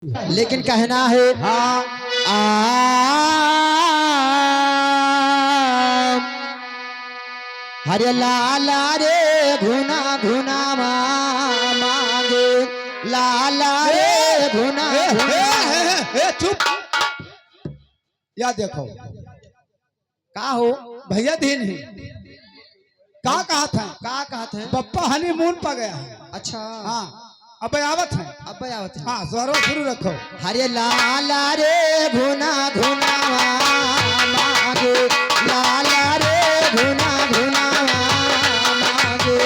लेकिन कहना है हाँ हरे लाला रे घुना घुना मांगे लाला रे घुना चुप। या देखो का हो भैया दीन ही कहा था पप्पा हनीमून पर गया है। अच्छा हाँ अब आवत है। हाँ स्वरो शुरू रखो। हरे लाला रे घुना घुना मांगे लाला रे घुना घुना मांगे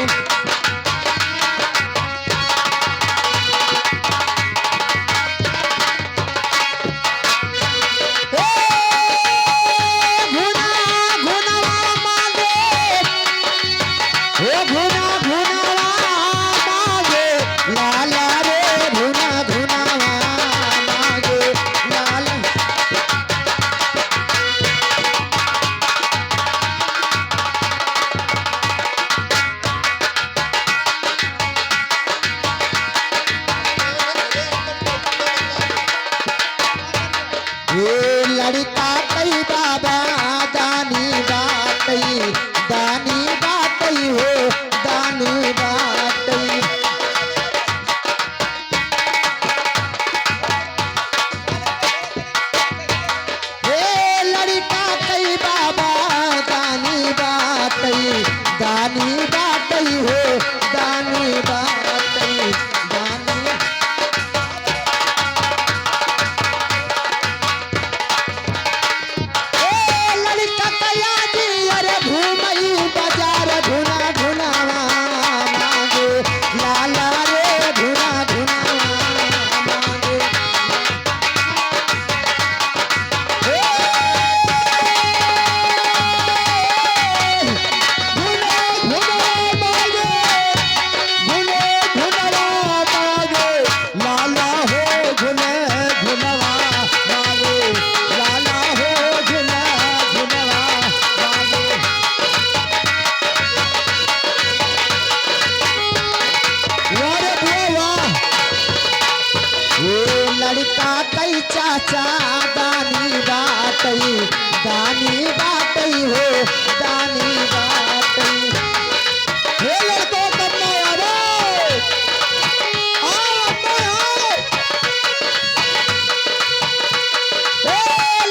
लड़का कई बाबा दानी बाटई हो दानी बाटई लड़का कई बाबा दानी बाटई हो दानी बाटई दानी लड़का कई चाचा दानी बाटई हो दानी बाटई हे लड़को कब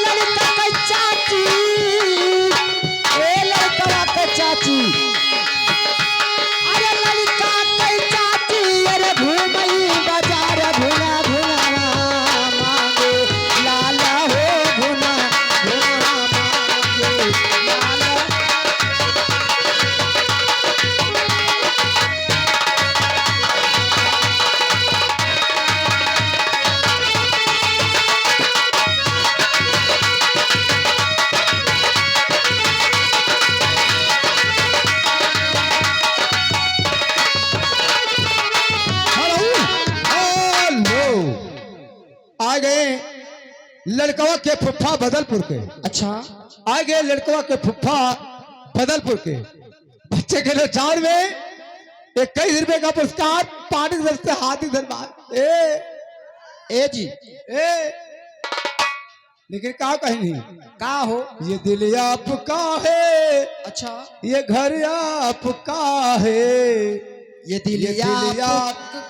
लड़का कई चाची लड़का कई चाची अरे लड़का कई चाची अरे घूमई बाजार घुना आ गए लड़कवा के फुफ्फा बदलपुर के। अच्छा आ गए लड़कवा के फुफ्फा बदलपुर के। बच्चे के लिए 4 में 21 रुपए का पुरस्कार पानी से हाथी दरबार ए जी लेकिन क्या कहीं का हो ये दिल आपका है। अच्छा ये घर आपका है। ये दिलिया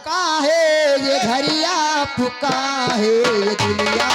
का है ये घरिया फुका है ये दिलिया